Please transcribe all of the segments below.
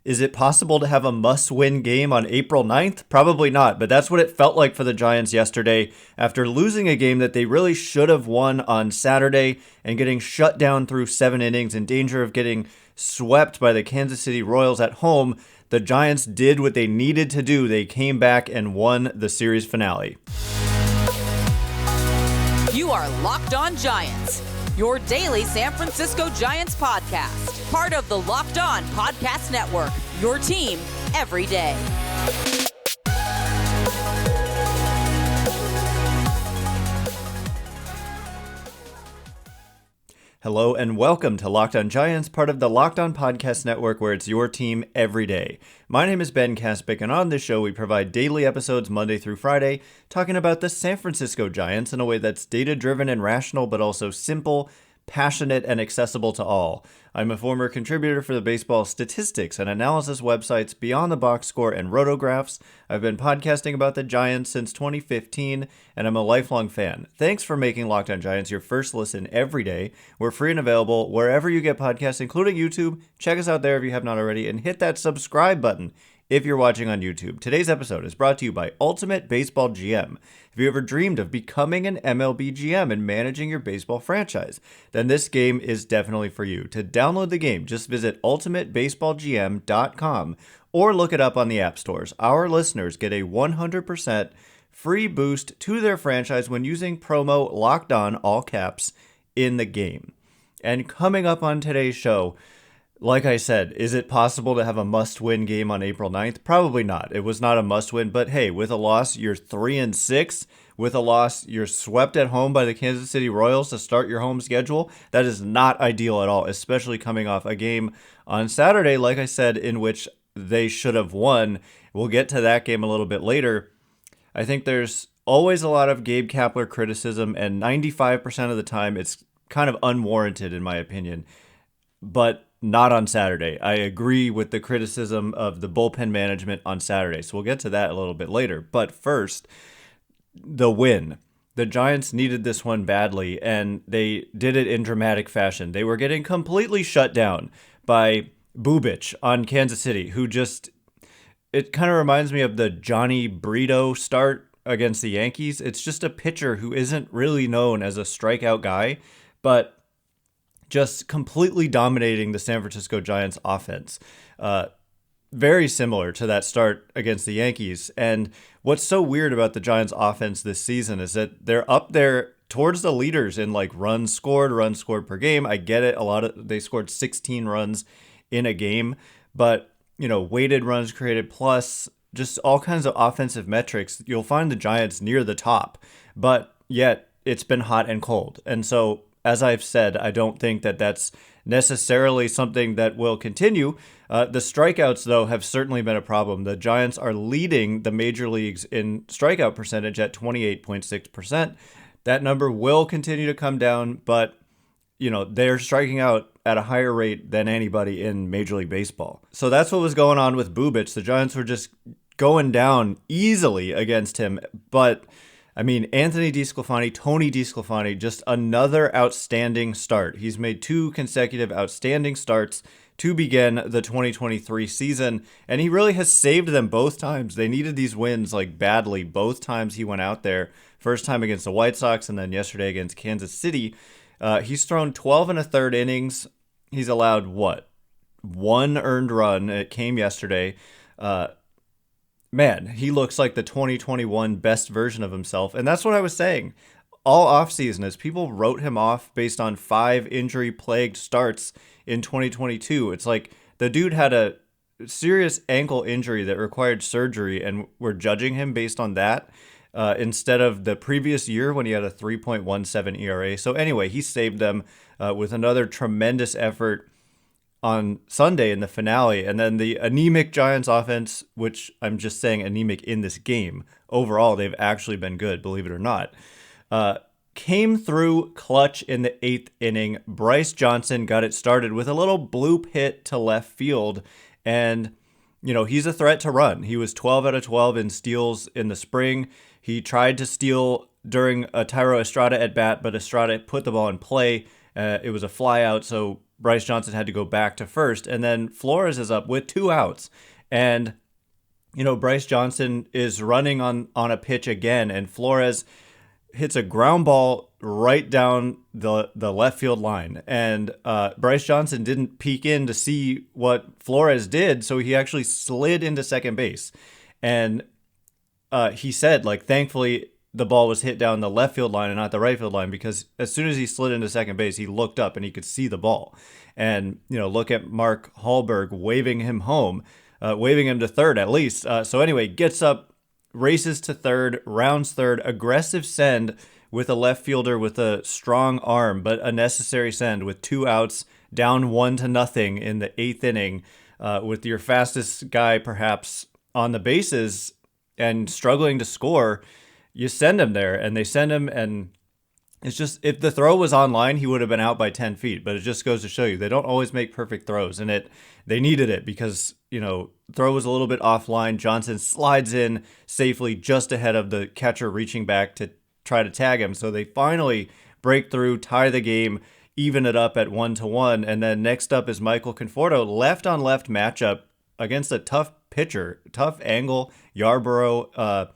Is it possible to have a must-win game on April 9th? Probably not, but that's what it felt like for the Giants yesterday after losing a game that they really should have won on Saturday and getting shut down through 7 innings in danger of getting swept by the Kansas City Royals at home. The Giants did what they needed to do. They came back and won the series finale. You are Locked On Giants, your daily San Francisco Giants podcast. Part of the Locked On Podcast Network, your team every day. Hello and welcome to Locked On Giants, part of the Locked On Podcast Network, where it's your team every day. My name is Ben Kaspick, and on this show we provide daily episodes Monday through Friday, talking about the San Francisco Giants in a way that's data-driven and rational, but also simple, passionate, and accessible to all. I'm a former contributor for the baseball statistics and analysis websites Beyond the Box Score and Rotographs. I've been podcasting about the Giants since 2015, and I'm a lifelong fan. Thanks for making Locked On Giants your first listen every day. We're free and available wherever you get podcasts, including YouTube. Check us out there if you have not already, and hit that subscribe button if you're watching on YouTube. Today's episode is brought to you by Ultimate Baseball GM. Have you ever dreamed of becoming an MLB GM and managing your baseball franchise? Then this game is definitely for you. To download the game, just visit ultimatebaseballgm.com or look it up on the app stores. Our listeners get a 100% free boost to their franchise when using promo Locked On, all caps, in the game. And coming up on today's show, like I said, is it possible to have a must-win game on April 9th? Probably not. It was not a must-win, but hey, with a loss, you're 3-6. With a loss, you're swept at home by the Kansas City Royals to start your home schedule. That is not ideal at all, especially coming off a game on Saturday, like I said, in which they should have won. We'll get to that game a little bit later. I think there's always a lot of Gabe Kapler criticism, and 95% of the time it's kind of unwarranted, in my opinion. But not on Saturday. I agree with the criticism of the bullpen management on Saturday, so we'll get to that a little bit later. But first, the win. The Giants needed this one badly, and they did it in dramatic fashion. They were getting completely shut down by Bubic on Kansas City, who just, it kind of reminds me of the Johnny Brito start against the Yankees. It's just a pitcher who isn't really known as a strikeout guy, but just completely dominating the San Francisco Giants offense. Very similar to that start against the Yankees. And what's so weird about the Giants offense this season is that they're up there towards the leaders in like runs scored per game. I get it. They scored 16 runs in a game, but weighted runs created plus just all kinds of offensive metrics. You'll find the Giants near the top, but yet it's been hot and cold. And so, as I've said, I don't think that that's necessarily something that will continue. The strikeouts, though, have certainly been a problem. The Giants are leading the major leagues in strikeout percentage at 28.6%. That number will continue to come down, but they're striking out at a higher rate than anybody in Major League Baseball. So that's what was going on with Bubic. The Giants were just going down easily against him, but Anthony DeSclafani, Tony DeSclafani, just another outstanding start. He's made 2 consecutive outstanding starts to begin the 2023 season, and he really has saved them both times. They needed these wins badly both times he went out there. First time against the White Sox, and then yesterday against Kansas City. He's thrown 12 1/3 innings. He's allowed, 1 earned run. It came yesterday. Man, he looks like the 2021 best version of himself. And that's what I was saying all offseason, as people wrote him off based on 5 injury-plagued starts in 2022. It's like the dude had a serious ankle injury that required surgery, and we're judging him based on that instead of the previous year when he had a 3.17 ERA. So anyway, he saved them with another tremendous effort on Sunday in the finale. And then the anemic Giants offense, which I'm just saying anemic in this game. Overall, they've actually been good, believe it or not. Came through clutch in the 8th inning. Bryce Johnson got it started with a little bloop hit to left field. And, he's a threat to run. He was 12 out of 12 in steals in the spring. He tried to steal during a Thairo Estrada at bat, but Estrada put the ball in play. It was a fly out, so Bryce Johnson had to go back to first, and then Flores is up with 2 outs. And, Bryce Johnson is running on a pitch again, and Flores hits a ground ball right down the left field line. And Bryce Johnson didn't peek in to see what Flores did, so he actually slid into second base. And he said, thankfully, the ball was hit down the left field line and not the right field line, because as soon as he slid into second base, he looked up and he could see the ball. And, look at Mark Hallberg waving him home, waving him to third at least. So anyway, gets up, races to third, rounds third, aggressive send with a left fielder with a strong arm, but a necessary send with 2 outs, down 1-0 in the 8th inning, with your fastest guy perhaps on the bases and struggling to score. You send him there, and they send him, and it's just, if the throw was online, he would have been out by 10 feet, but it just goes to show you, they don't always make perfect throws, and they needed it because, throw was a little bit offline. Johnson slides in safely just ahead of the catcher reaching back to try to tag him, so they finally break through, tie the game, even it up at 1-1, and then next up is Michael Conforto, left-on-left matchup against a tough pitcher, tough angle, Yarborough,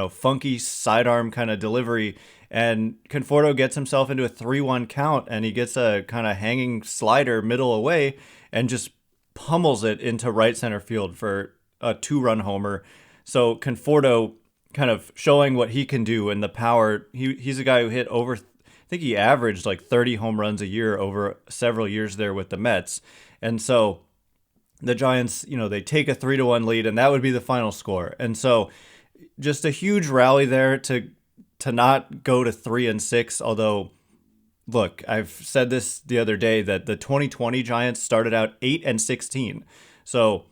funky sidearm kind of delivery, and Conforto gets himself into a 3-1 count, and he gets a kind of hanging slider middle away and just pummels it into right center field for a 2-run homer. So Conforto kind of showing what he can do and the power. He's a guy who hit over, I think he averaged 30 home runs a year over several years there with the Mets. And so the Giants, they take a 3-1 lead, and that would be the final score. And so just a huge rally there to not go to 3-6. Although, look, I've said this the other day that the 2020 Giants started out 8-16. So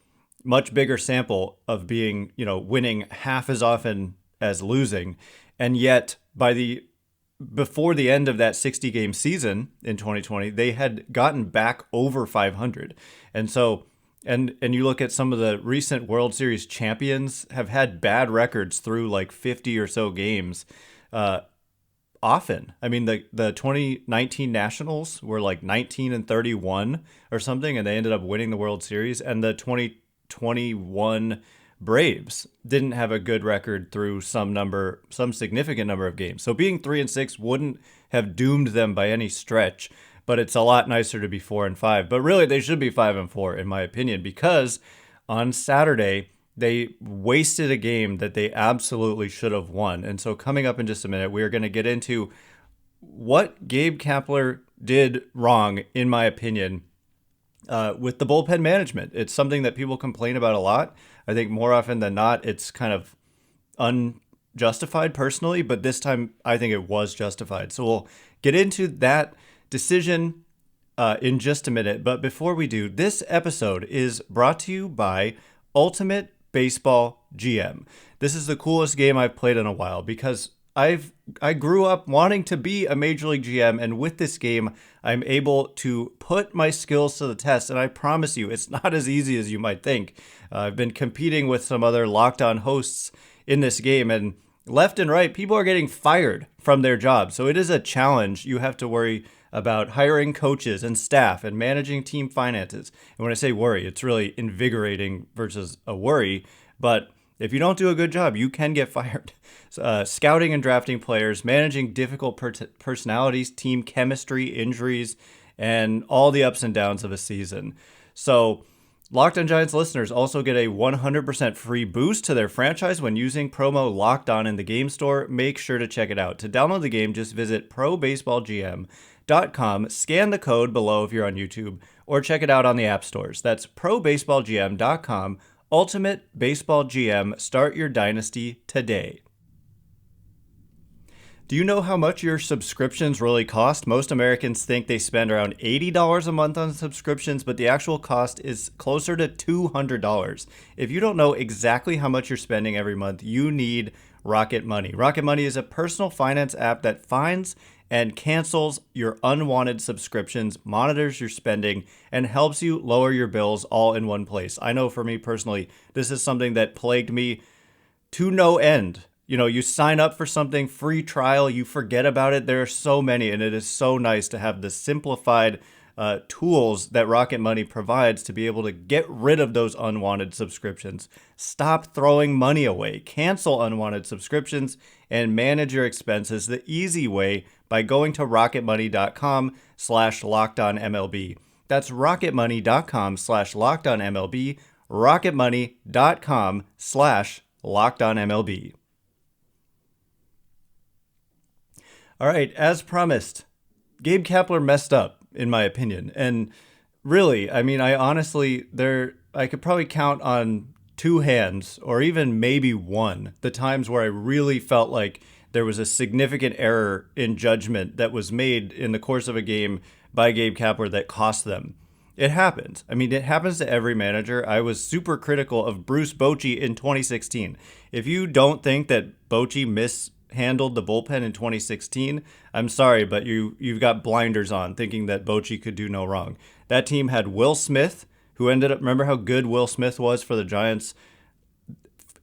much bigger sample of being, winning half as often as losing. And yet before the end of that 60-game season in 2020, they had gotten back over 500. And so, and you look at some of the recent World Series champions have had bad records through 50 or so games. Often. I mean, the 2019 Nationals were 19-31 or something, and they ended up winning the World Series. And the 2021 Braves didn't have a good record through some significant number of games. So being 3-6 wouldn't have doomed them by any stretch, but it's a lot nicer to be 4-5. But really, they should be 5-4, in my opinion, because on Saturday, they wasted a game that they absolutely should have won. And so coming up in just a minute, we are going to get into what Gabe Kapler did wrong, in my opinion, with the bullpen management. It's something that people complain about a lot. I think more often than not, it's kind of unjustified personally, but this time I think it was justified. So we'll get into that decision in just a minute. But before we do, this episode is brought to you by Ultimate Baseball GM. This is the coolest game I've played in a while because I grew up wanting to be a Major League GM, and with this game, I'm able to put my skills to the test, and I promise you, it's not as easy as you might think. I've been competing with some other Locked On hosts in this game, and left and right, people are getting fired from their jobs, so it is a challenge. You have to worry about hiring coaches and staff and managing team finances. And when I say worry, it's really invigorating versus a worry, but if you don't do a good job, you can get fired. Scouting and drafting players, managing difficult personalities, team chemistry, injuries, and all the ups and downs of a season. So Locked On Giants listeners also get a 100% free boost to their franchise when using promo Locked On in the game store. Make sure to check it out. To download the game, just visit probaseballgm.com, scan the code below if you're on YouTube, or check it out on the app stores. That's probaseballgm.com. Ultimate Baseball GM. Start your dynasty today. Do you know how much your subscriptions really cost? Most Americans think they spend around $80 a month on subscriptions, but the actual cost is closer to $200. If you don't know exactly how much you're spending every month, you need Rocket Money. Rocket Money is a personal finance app that finds and cancels your unwanted subscriptions, monitors your spending, and helps you lower your bills all in one place. I know for me personally, this is something that plagued me to no end. You know, you sign up for something, free trial, you forget about it. There are so many, and it is so nice to have the simplified tools that Rocket Money provides to be able to get rid of those unwanted subscriptions. Stop throwing money away. Cancel unwanted subscriptions and manage your expenses the easy way by going to rocketmoney.com/lockedonmlb. That's rocketmoney.com/lockedonmlb. rocketmoney.com/lockedonmlb. All right, as promised, Gabe Kapler messed up, in my opinion. And really, I mean, I could probably count on two hands, or even maybe one, the times where I really felt like there was a significant error in judgment that was made in the course of a game by Gabe Kapler that cost them. It happens. I mean, it happens to every manager. I was super critical of Bruce Bochy in 2016. If you don't think that Bochy mishandled the bullpen in 2016, I'm sorry, but you've got blinders on thinking that Bochy could do no wrong. That team had Will Smith, who ended up, remember how good Will Smith was for the Giants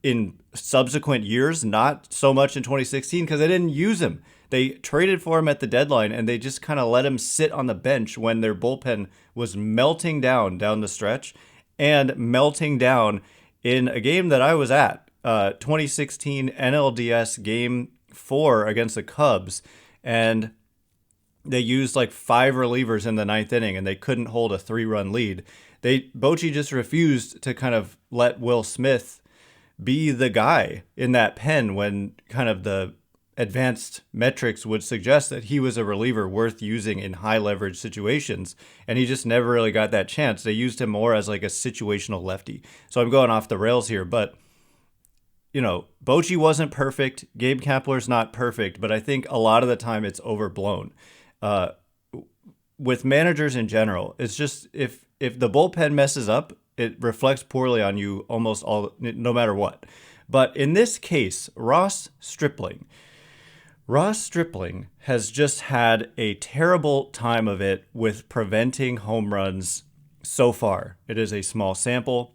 in subsequent years, not so much in 2016 because they didn't use him. They traded for him at the deadline, and they just kind of let him sit on the bench when their bullpen was melting down the stretch, and melting down in a game that I was at, 2016 NLDS Game 4 against the Cubs, and they used like 5 relievers in the 9th inning, and they couldn't hold a 3-run lead. Bochy just refused to kind of let Will Smith be the guy in that pen when kind of the advanced metrics would suggest that he was a reliever worth using in high leverage situations, and he just never really got that chance. They used him more as like a situational lefty. So I'm going off the rails here, but you know, Bochy wasn't perfect. Gabe Kapler's not perfect, but I think a lot of the time it's overblown. With managers in general, it's just if the bullpen messes up, it reflects poorly on you almost all, no matter what. But in this case, Ross Stripling has just had a terrible time of it with preventing home runs so far. It is a small sample.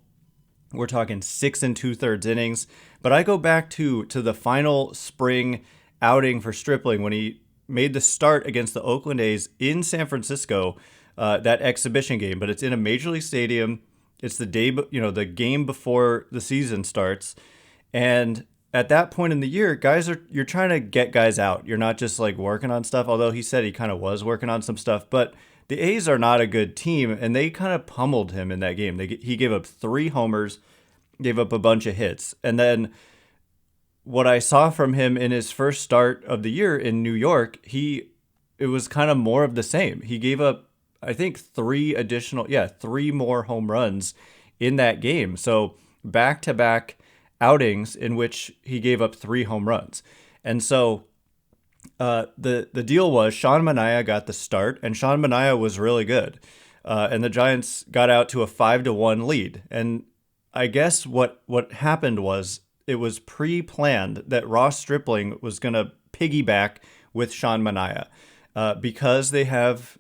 We're talking 6 2/3 innings. But I go back to the final spring outing for Stripling when he made the start against the Oakland A's in San Francisco, that exhibition game. But it's in a major league stadium. It's the the game before the season starts. And at that point in the year, you're trying to get guys out. You're not just like working on stuff, although he said he kind of was working on some stuff. But the A's are not a good team, and they kind of pummeled him in that game. He gave up 3 homers, gave up a bunch of hits. And then what I saw from him in his first start of the year in New York, it was kind of more of the same. He gave up, I think, 3 more home runs in that game. So back-to-back outings in which he gave up 3 home runs. And so the deal was Sean Manaea got the start, and Sean Manaea was really good. And the Giants got out to a 5-1 lead. And I guess what happened was it was pre-planned that Ross Stripling was going to piggyback with Sean Manaea because they have,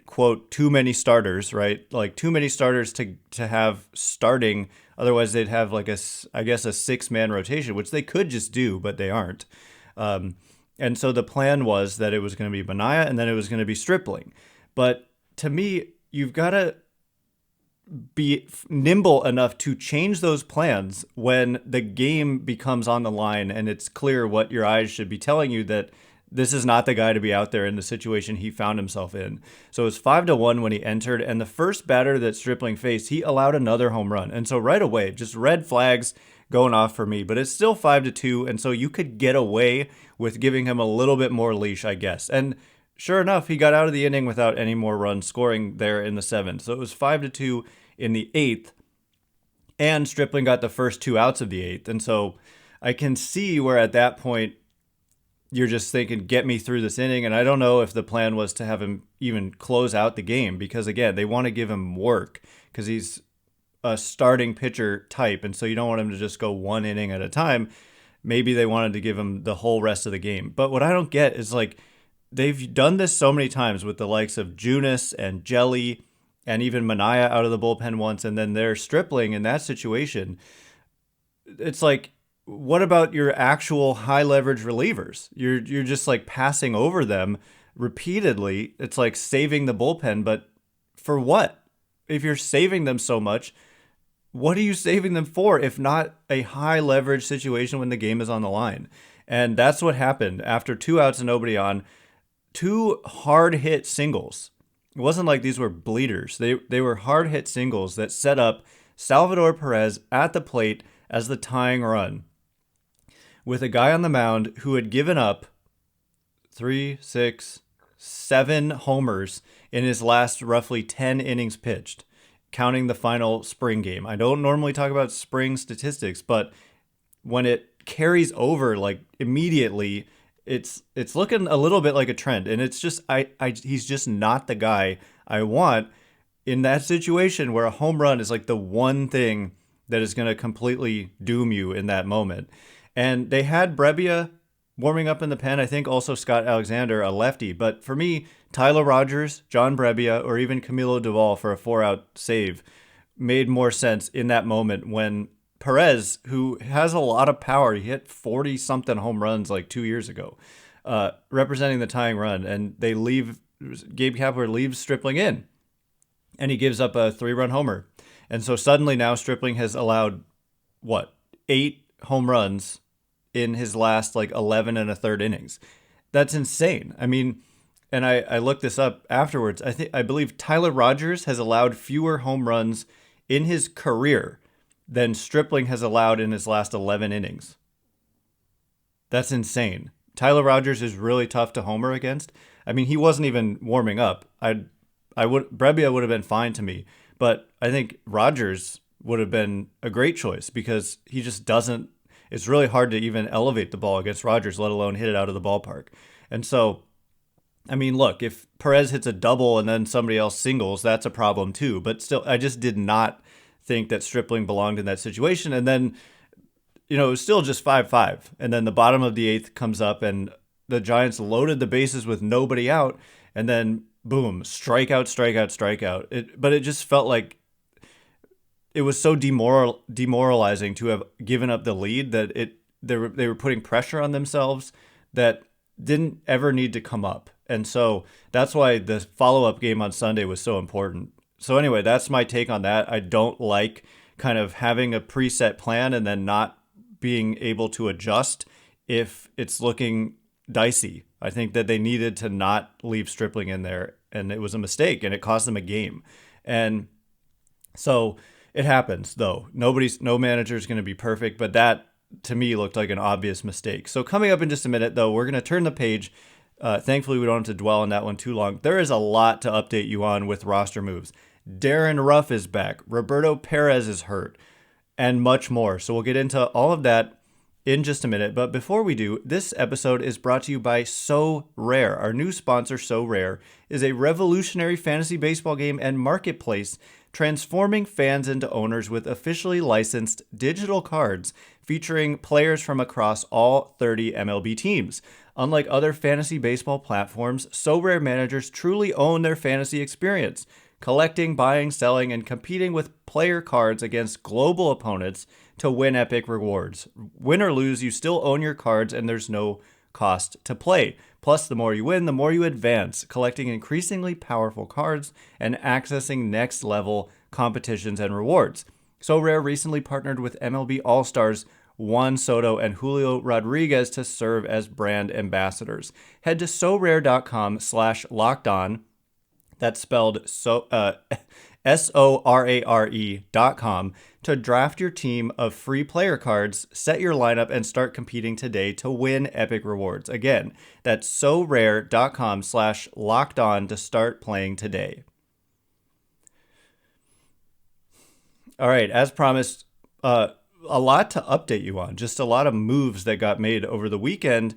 quote, too many starters, right? Like too many starters to have starting. Otherwise, they'd have like a 6-man rotation, which they could just do, but they aren't. And so the plan was that it was going to be Manaea and then it was going to be Stripling. But to me, you've got to be nimble enough to change those plans when the game becomes on the line and it's clear what your eyes should be telling you that this is not the guy to be out there in the situation he found himself in. So it was 5-1 when he entered, and the first batter that Stripling faced, he allowed another home run. And so right away, just red flags going off for me, but it's still 5-2, and so you could get away with giving him a little bit more leash, I guess. And sure enough, he got out of the inning without any more runs scoring there in the 7th. So it was 5-2 in the 8th, and Stripling got the first 2 outs of the 8th. And so I can see where at that point you're just thinking, get me through this inning. And I don't know if the plan was to have him even close out the game because, again, they want to give him work because he's a starting pitcher type. And so you don't want him to just go 1 inning at a time. Maybe they wanted to give him the whole rest of the game. But what I don't get is, like, they've done this so many times with the likes of Junis and Jelly and even Manaea out of the bullpen once, and then their Stripling in that situation. It's like, what about your actual high leverage relievers? You're just like passing over them repeatedly. It's like saving the bullpen, but for what? If you're saving them so much, what are you saving them for if not a high leverage situation when the game is on the line? And that's what happened after 2 outs and nobody on. 2 hard hit singles. It wasn't like these were bleeders. They were hard hit singles that set up Salvador Perez at the plate as the tying run, with a guy on the mound who had given up 3, 6, 7 homers in his last roughly 10 innings pitched, counting the final spring game. I don't normally talk about spring statistics, but when it carries over like immediately, it's looking a little bit like a trend. And it's just he's just not the guy I want in that situation where a home run is like the one thing that is going to completely doom you in that moment. And they had Brebbia warming up in the pen. I think also Scott Alexander, a lefty. But for me, Tyler Rogers, John Brebbia, or even Camilo Doval for a 4-out save made more sense in that moment when Perez, who has a lot of power, he hit 40-something home runs like 2 years ago, representing the tying run. And Gabe Kapler leaves Stripling in, and he gives up a 3-run homer. And so suddenly now Stripling has allowed, 8 home runs in his last 11 and a third innings. That's insane. I mean, and I looked this up afterwards. I believe Tyler Rogers has allowed fewer home runs in his career than Stripling has allowed in his last 11 innings. That's insane. Tyler Rogers is really tough to homer against. I mean, he wasn't even warming up. Brebbia would have been fine to me, but I think Rogers would have been a great choice because he just doesn't. It's really hard to even elevate the ball against Rogers, let alone hit it out of the ballpark. And so, I mean, look, if Perez hits a double and then somebody else singles, that's a problem too. But still, I just did not think that Stripling belonged in that situation. And then, it was still just 5-5. And then the bottom of the 8th comes up and the Giants loaded the bases with nobody out. And then, boom, strikeout, strikeout, strikeout. But it just felt like it was so demoralizing to have given up the lead that they were putting pressure on themselves that didn't ever need to come up. And so that's why the follow-up game on Sunday was so important. So anyway, that's my take on that. I don't like kind of having a preset plan and then not being able to adjust if it's looking dicey. I think that they needed to not leave Stripling in there, and it was a mistake, and it cost them a game. And so it happens, though. No manager is going to be perfect, but that, to me, looked like an obvious mistake. So coming up in just a minute, though, we're going to turn the page. Thankfully, we don't have to dwell on that one too long. There is a lot to update you on with roster moves. Darren Ruff is back. Roberto Perez is hurt, and much more. So we'll get into all of that in just a minute. But before we do, this episode is brought to you by So Rare. Our new sponsor, So Rare, is a revolutionary fantasy baseball game and marketplace transforming fans into owners with officially licensed digital cards featuring players from across all 30 MLB teams. Unlike other fantasy baseball platforms, So Rare managers truly own their fantasy experience, collecting, buying, selling, and competing with player cards against global opponents to win epic rewards. Win or lose, you still own your cards and there's no cost to play. Plus, the more you win, the more you advance, collecting increasingly powerful cards and accessing next-level competitions and rewards. So Rare recently partnered with MLB All-Stars Juan Soto and Julio Rodriguez to serve as brand ambassadors. Head to sorare.com/lockedon. That's spelled SORARE.com to draft your team of free player cards, set your lineup, and start competing today to win epic rewards. Again, that's sorare.com/lockedon to start playing today. All right, as promised, a lot to update you on. Just a lot of moves that got made over the weekend.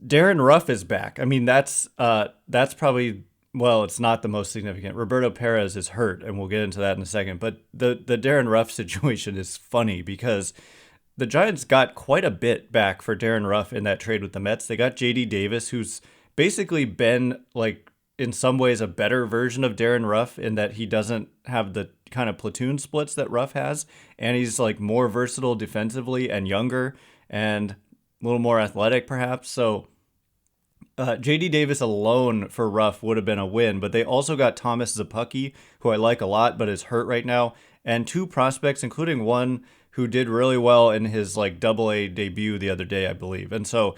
Darren Ruff is back. I mean, that's probably... Well, it's not the most significant. Roberto Perez is hurt, and we'll get into that in a second. But the Darren Ruff situation is funny because the Giants got quite a bit back for Darren Ruff in that trade with the Mets. They got J.D. Davis, who's basically been, like, in some ways a better version of Darren Ruff in that he doesn't have the kind of platoon splits that Ruff has, and he's, like, more versatile defensively and younger and a little more athletic, perhaps. So JD Davis alone for Ruff would have been a win, but they also got Thomas Zapucki, who I like a lot, but is hurt right now, and 2 prospects, including one who did really well in his like Double-A debut the other day, I believe. And so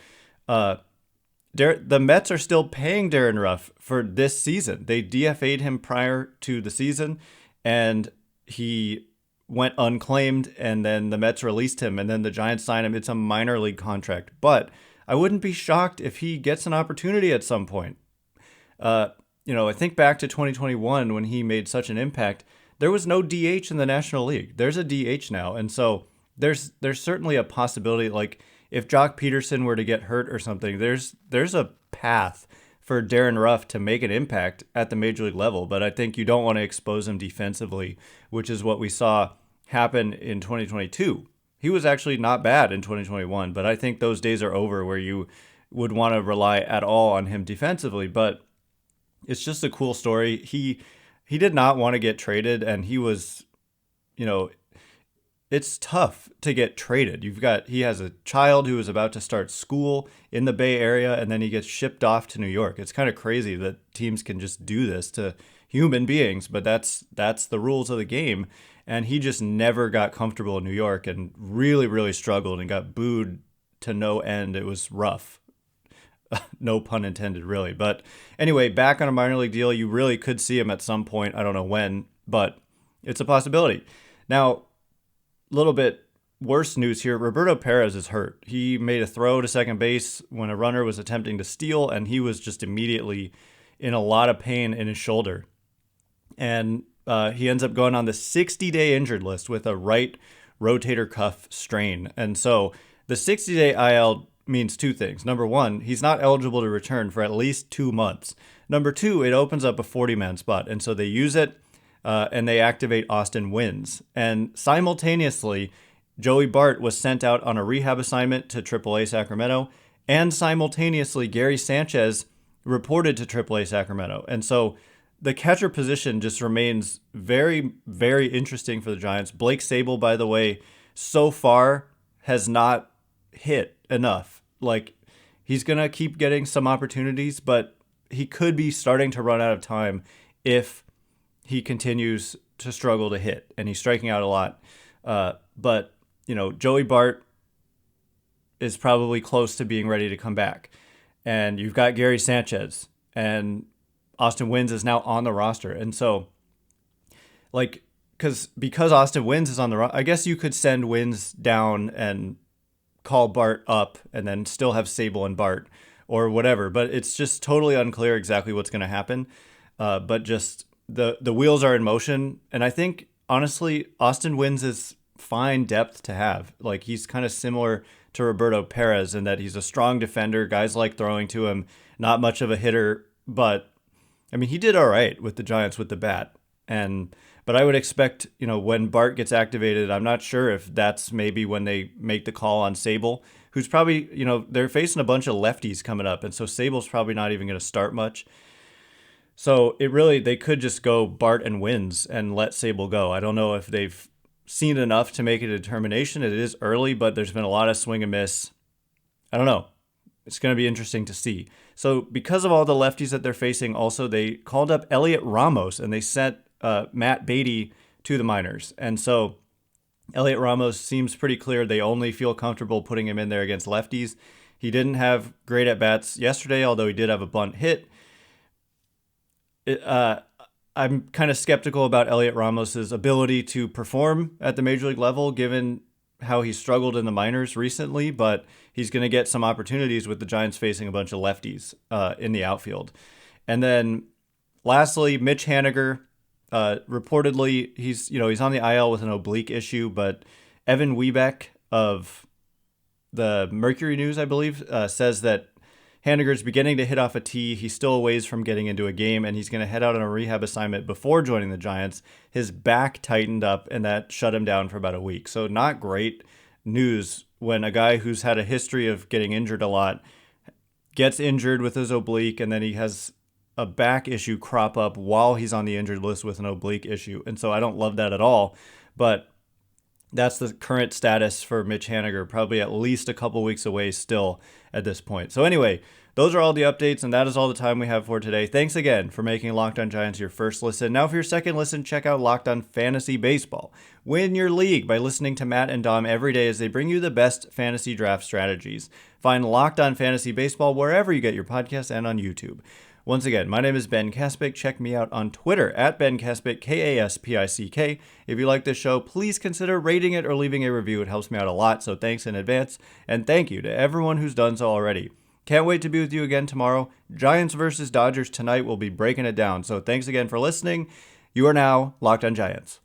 the Mets are still paying Darren Ruff for this season. They DFA'd him prior to the season, and he went unclaimed, and then the Mets released him, and then the Giants signed him. It's a minor league contract, but I wouldn't be shocked if he gets an opportunity at some point. I think back to 2021 when he made such an impact. There was no DH in the National League. There's a DH now, and so there's certainly a possibility. Like if Jock Peterson were to get hurt or something, there's a path for Darren Ruff to make an impact at the major league level. But I think you don't want to expose him defensively, which is what we saw happen in 2022. He was actually not bad in 2021, but I think those days are over where you would want to rely at all on him defensively. But it's just a cool story. He did not want to get traded, and he was, it's tough to get traded. He has a child who is about to start school in the Bay Area, and then he gets shipped off to New York. It's kind of crazy that teams can just do this to human beings, but that's the rules of the game. And he just never got comfortable in New York and really, really struggled and got booed to no end. It was rough. No pun intended, really. But anyway, back on a minor league deal, you really could see him at some point. I don't know when, but it's a possibility. Now, a little bit worse news here. Roberto Perez is hurt. He made a throw to second base when a runner was attempting to steal, and he was just immediately in a lot of pain in his shoulder. And he ends up going on the 60-day injured list with a right rotator cuff strain. And so the 60-day IL means 2 things. Number 1, he's not eligible to return for at least 2 months. Number 2, it opens up a 40-man spot. And so they use it and they activate Austin Wynns. And simultaneously, Joey Bart was sent out on a rehab assignment to AAA Sacramento. And simultaneously, Gary Sanchez reported to AAA Sacramento. And so the catcher position just remains very, very interesting for the Giants. Blake Sabol, by the way, so far has not hit enough. Like, he's going to keep getting some opportunities, but he could be starting to run out of time if he continues to struggle to hit, and he's striking out a lot. But, Joey Bart is probably close to being ready to come back. And you've got Gary Sanchez, and Austin Wynns is now on the roster. And so, because Austin Wynns is on the roster, I guess you could send Wynns down and call Bart up and then still have Sabol and Bart or whatever. But it's just totally unclear exactly what's going to happen. But just the wheels are in motion. And I think, honestly, Austin Wynns is fine depth to have. Like, he's kind of similar to Roberto Perez in that he's a strong defender. Guys like throwing to him, not much of a hitter, but I mean, he did all right with the Giants with the bat. But I would expect, when Bart gets activated, I'm not sure if that's maybe when they make the call on Sabol, who's probably, they're facing a bunch of lefties coming up. And so Sabol's probably not even going to start much. So they could just go Bart and Wynns and let Sabol go. I don't know if they've seen enough to make a determination. It is early, but there's been a lot of swing and miss. I don't know. It's going to be interesting to see. So because of all the lefties that they're facing, also they called up Elliot Ramos and they sent Matt Beatty to the minors. And so Elliot Ramos seems pretty clear they only feel comfortable putting him in there against lefties. He didn't have great at-bats yesterday, although he did have a bunt hit. I'm kind of skeptical about Elliot Ramos's ability to perform at the major league level, given how he struggled in the minors recently, but he's going to get some opportunities with the Giants facing a bunch of lefties in the outfield. And then lastly, Mitch Haniger, reportedly he's on the IL with an oblique issue, but Evan Wiebeck of the Mercury News, I believe, says that Haniger's beginning to hit off a tee. He's still a ways from getting into a game, and he's going to head out on a rehab assignment before joining the Giants. His back tightened up, and that shut him down for about a week. So not great news when a guy who's had a history of getting injured a lot gets injured with his oblique, and then he has a back issue crop up while he's on the injured list with an oblique issue. And so I don't love that at all. But That's the current status for Mitch Haniger, probably at least a couple weeks away still at this point. So anyway, those are all the updates, and that is all the time we have for today. Thanks again for making Locked On Giants your first listen. Now for your second listen, check out Locked On Fantasy Baseball. Win your league by listening to Matt and Dom every day as they bring you the best fantasy draft strategies. Find Locked On Fantasy Baseball wherever you get your podcasts and on YouTube. Once again, my name is Ben Kaspick. Check me out on Twitter at Ben Kaspick, Kaspick. If you like this show, please consider rating it or leaving a review. It helps me out a lot, so thanks in advance. And thank you to everyone who's done so already. Can't wait to be with you again tomorrow. Giants versus Dodgers tonight. We'll be breaking it down. So thanks again for listening. You are now Locked On Giants.